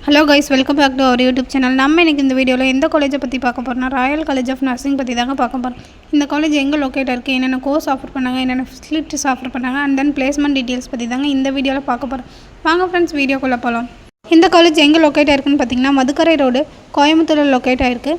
Hello guys, welcome back to our YouTube channel. நம்ம இன்றைக்கி இந்த வீடியோவில் எந்த காலேஜை பற்றி பார்க்க போகிறோம்னா ராயல் காலேஜ் ஆஃப் நர்சிங் பற்றி தாங்க பார்க்க போகிறோம். இந்த காலேஜ் எங்கே லொக்கேட் இருக்குது, என்னென்ன கோர்ஸ் ஆஃபர் பண்ணாங்க, என்னென்ன ஃபெசிலிட்டிஸ் ஆஃபர் பண்ணாங்க, அண்ட் தென் பிளேஸ்மெண்ட் டீட்டெயில்ஸ் பற்றி தாங்க இந்த வீடியோவில் பார்க்க போகிறோம். வாங்க ஃப்ரெண்ட்ஸ், வீடியோக்குள்ளே போகலாம். இந்த காலேஜ் எங்கே லொக்கேட் ஆயிருக்குன்னு பார்த்தீங்கன்னா மதுக்கரை ரோடு, கோயம்புத்தூரில் லொக்கேட் ஆயிருக்கு.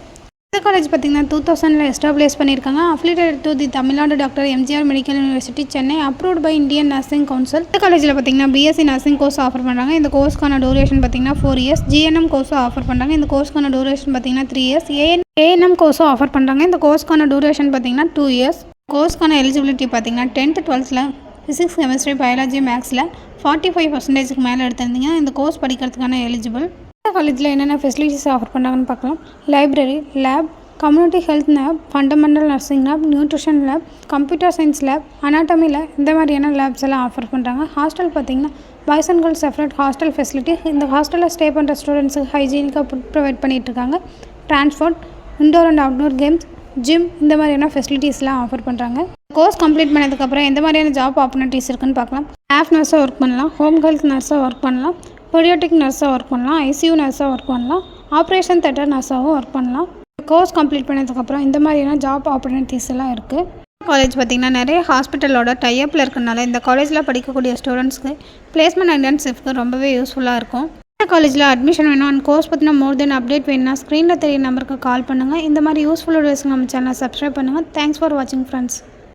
இந்த காலேஜ் பார்த்திங்கன்னா 2000 எஸ்டாப்ளிஷ் பண்ணியிருக்காங்க. Affiliated to the Tamil Nadu doctor MGR medical university Chennai, approved by Indian nursing council. இந்த காலேஜில் பார்த்திங்கன்னா பிஎஸ்சி நர்சிங் கோர்ஸ் ஆஃபர் பண்ணுறாங்க. இந்த கோர்ஸ்க்கான டூரேஷன் பார்த்திங்கன்னா 4 years. ஜிஎன்எம் கோர்ஸும் ஆஃபர் பண்ணுறாங்க. இந்த கோர்ஸ்க்கான டூரேஷன் பார்த்திங்கன்னா 3 years. ஏஎன்எம் கோர்ஸும் ஆஃபர் பண்ணுறாங்க. இந்த கோர்ஸ்க்கான டூரேஷன் பார்த்திங்கன்னா 2 years. கோர்ஸ்க்கான எலிஜிபிலிட்டி பார்த்திங்கன்னா 10th 12th physics chemistry biology மேக்ஸில் 45% மேலே எடுத்திருந்தீங்க இந்த கோர்ஸ் படிக்கிறதுக்கான எலிஜிபிள். இந்த காலேஜில் என்னென்ன ஃபெசிலிட்டிஸ் ஆஃபர் பண்ணுறாங்கன்னு பார்க்கலாம். Library, lab, community health lab, fundamental nursing lab, nutrition lab, computer science lab, அனாட்டமியில் இந்த மாதிரியான லேப்ஸ் எல்லாம் ஆஃபர் பண்ணுறாங்க. ஹாஸ்டல் பார்த்திங்கன்னா boys and girls separate hostel facility. இந்த ஹாஸ்டலில் ஸ்டே பண்ணுற ஸ்டூடெண்ட்ஸுக்கு ஹைஜீனிக்காக ஃபுட் ப்ரொவைட் பண்ணிகிட்ருக்காங்க. Transport, indoor and outdoor games, gym இந்த மாதிரியான ஃபெசிலிட்டிஸ்லாம் ஆஃபர் பண்ணுறாங்க. கோர்ஸ் கம்ப்ளீட் பண்ணதுக்கப்புறம் எந்த மாதிரியான ஜாப் ஆப்பர்ச்சுனிட்டிஸ் இருக்குன்னு பார்க்கலாம். ஸ்டாஃப் நர்ஸாக ஒர்க் பண்ணலாம், ஹோம் ஹெல்த் நர்ஸாக ஒர்க் பண்ணலாம், பீடியாட்ரிக் நர்ஸாக ஒர்க் பண்ணலாம், ஐசியூ நர்ஸாக ஒர்க் பண்ணலாம், ஆப்ரேஷன் தியேட்டர் நர்ஸாகவும் ஒர்க் பண்ணலாம். கோர்ஸ் கம்ப்ளீட் பண்ணதுக்கப்புறம் இந்த மாதிரியான ஜாப் ஆப்பர்ச்சுனிட்டிஸ் எல்லாம் இருக்குது. காலேஜ் பார்த்திங்கன்னா நிறைய ஹாஸ்பிட்டலோட டைப்பில் இருக்கிறனால இந்த காலேஜில் படிக்கக்கூடிய ஸ்டூடெண்ட்ஸ்க்கு பிளேஸ்மெண்ட் இன்டர்ன்ஷிப்க்கு ரொம்பவே யூஸ்ஃபுல்லாக இருக்கும். இந்த காலேஜில் அட்மிஷன் வேணும் அண்ட் கோர்ஸ் பற்றின மோர் தென் அப்டேட் வேணும்னா ஸ்க்ரீனில் தெரிய நம்பருக்கு கால் பண்ணுங்கள். இந்த மாதிரி யூஸ்ஃபுல் வீடியோஸ் நம்ம சேனலை சப்ஸ்கிரைப் பண்ணுங்கள். தேங்க்ஸ் ஃபார் வாட்சிங் ஃப்ரெண்ட்ஸ்.